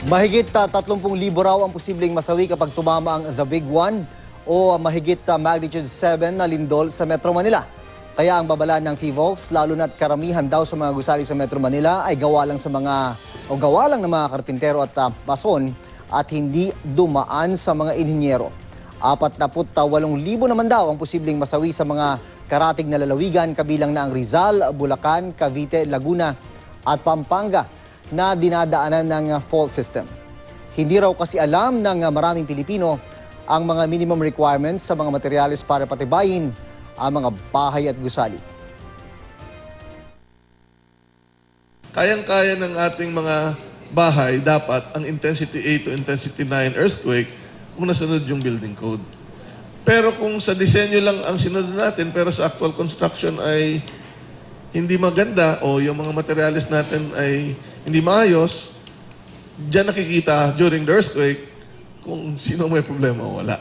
Mahigit 30,000 raw ang posibleng masawi kapag tumama ang The Big One o mahigit magnitude 7 na lindol sa Metro Manila. Kaya ang babala ng PHIVOLCS, lalo na't karamihan daw sa mga gusali sa Metro Manila ay gawa lang ng mga karpintero at mason at hindi dumaan sa mga inhinyero. 48,000 naman daw ang posibleng masawi sa mga karatig na lalawigan, kabilang na ang Rizal, Bulacan, Cavite, Laguna at Pampanga na dinadaanan ng fault system. Hindi raw kasi alam ng maraming Pilipino ang mga minimum requirements sa mga materyales para patibayin ang mga bahay at gusali. Kayang-kaya ng ating mga bahay dapat ang intensity 8 to intensity 9 earthquake kung nasunod yung building code. Pero kung sa disenyo lang ang sinunod natin pero sa actual construction ay hindi maganda o yung mga materials natin ay hindi maayos, diyan nakikita during the earthquake kung sino may problema o wala.